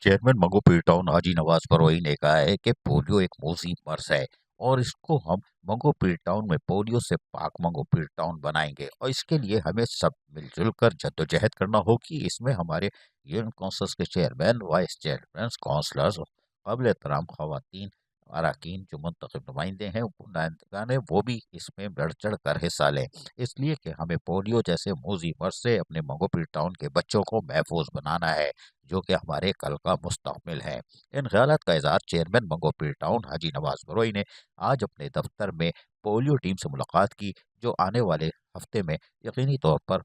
Chairman Manghopir town हाजी नवाज बरोई ने कहा है कि पोलियो एक मोसी मर्ज है और इसको हम मंगोपीर टाउन में पोलियो से पाक मंगोपीर टाउन बनाएंगे और इसके लिए हमें सब मिलजुल कर जद्दोजहद करना होगी। इसमें हमारे यूनियन काउंसिल्स के चेयरमैन, वाइस चेयरमैन, काउंसलर्स, काबिल एहतराम खवातीन अरकान जो मुंतखब नुमाइंदे हैं, नुमाइंदगान हैं, वो भी इसमें बढ़ चढ़ कर हिस्सा लें, इसलिए कि हमें पोलियो जैसे मोजी मर्ज से अपने मंगोपीर टाउन के बच्चों को महफूज बनाना है, जो कि हमारे कल का मुस्तकबिल है। इन ख्यालात का इज़हार चेयरमैन मंगोपीर टाउन हाजी नवाज बरोई ने आज अपने दफ्तर में पोलियो टीम से मुलाकात की, जो आने वाले हफ्ते में यकीनी तौर पर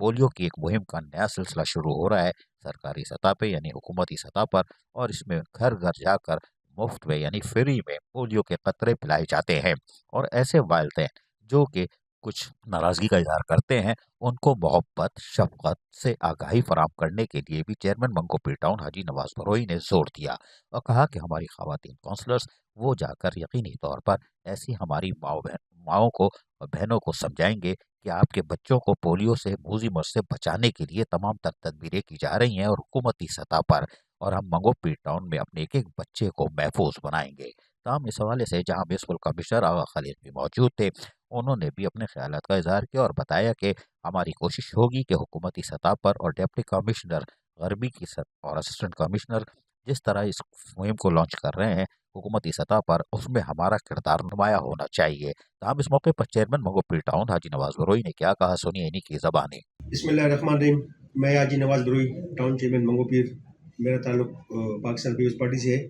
पोलियो की एक मुहिम का नया सिलसिला शुरू हो रहा है सरकारी सतह पे यानी हुकूमती सतह पर, और इसमें घर घर जाकर मुफ्त में यानी फ्री में पोलियो के कतरे पिलाए जाते हैं और ऐसे वालिदैन जो कि कुछ नाराज़गी का इजहार करते हैं, उनको मोहब्बत शफकत से आगाही फराम करने के लिए भी चेयरमैन मंगोपीर टाउन हाजी नवाज बरोई ने जोर दिया और कहा कि हमारी खवातीन काउंसलर्स वो जाकर यकीनी तौर पर ऐसी हमारी माओ को और बहनों को समझाएंगे कि आपके बच्चों को पोलियो से मूजी मर्ज से बचाने के लिए तमाम तदबीरें की जा रही हैं और हुकूमती सतह पर, और हम मंगोपीर टाउन में अपने एक एक बच्चे को महफूज बनाएंगे। तमाम इस हवाले से जहां म्यूनसिपल कमिश्नर आगा खलील भी मौजूद थे, उन्होंने भी अपने ख्यालात का इजहार किया और बताया कि हमारी कोशिश होगी कि हुकूमती सतह पर और डिप्टी कमिश्नर गरबी की और असिस्टेंट कमिश्नर जिस तरह इस मुहिम को लॉन्च कर रहे हैं हुकूमती सतह पर, उसमें हमारा किरदार नुमाया होना चाहिए। तमाम इस मौके पर चेयरमैन मंगोपीर टाउन हाजी नवाज बरोई ने क्या कहा, सुनिए इन्हीं की ज़बानी। बिस्मिल्लाहिर्रहमानिर्रहीम। मैं हाजी नवाज बरोई, टाउन चेयरमैन मंगोपीर। मेरा ताल्लुक पाकिस्तान पीपल्स पार्टी से है।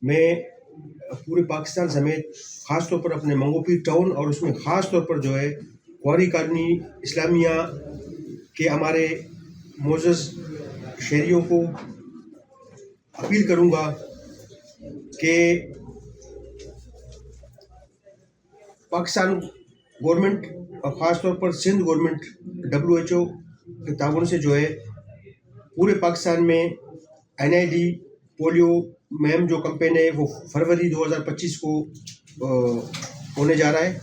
मैं पूरे पाकिस्तान समेत ख़ास तौर पर अपने मंगोपीर टाउन और उसमें ख़ास तौर पर जो है क्वारी कॉलोनी इस्लामिया के हमारे मोअज़्ज़ज़ शहरियों को अपील करूँगा कि पाकिस्तान गवर्नमेंट और ख़ास तौर पर सिंध गवर्नमेंट WHO के ताउन से जो है पूरे पाकिस्तान में NID पोलियो मुहिम जो कैंपेन है वो फरवरी 2025 को होने जा रहा है।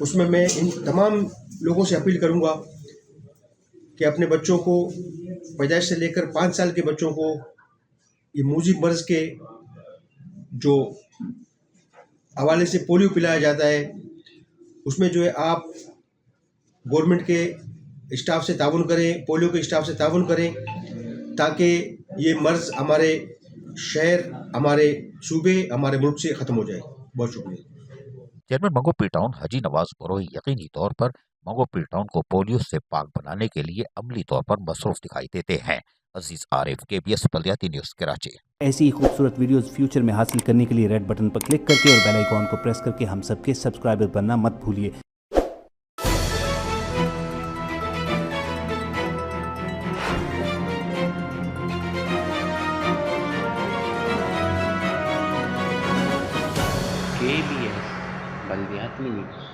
उसमें मैं इन तमाम लोगों से अपील करूंगा कि अपने बच्चों को पैदाइश से लेकर 5 साल के बच्चों को ये मूजी मर्ज के जो हवाले से पोलियो पिलाया जाता है, उसमें जो है आप गवर्नमेंट के स्टाफ से ताउन करें, पोलियो के स्टाफ से ताउन करें, ताकि ये मर्ज हमारे शहर, हमारे सूबे, हमारे मुल्क से ख़त्म हो जाए। बहुत शुक्रिया। चेयरमैन मंगोपीर टाउन हाजी नवाज बरोई यकीनी तौर पर मंगोपीर टाउन को पोलियो से पाक बनाने के लिए अमली तौर पर मसरूफ दिखाई देते हैं। अजीज आरिफ, KBS बल्दियाती न्यूज़, कराची। ऐसी ही खूबसूरत वीडियोस फ्यूचर में हासिल करने के लिए रेड बटन पर क्लिक करके और बेल आइकॉन को प्रेस करके हम सबके सब्सक्राइबर बनना मत भूलिए। KBS बल्दियाती न्यूज़।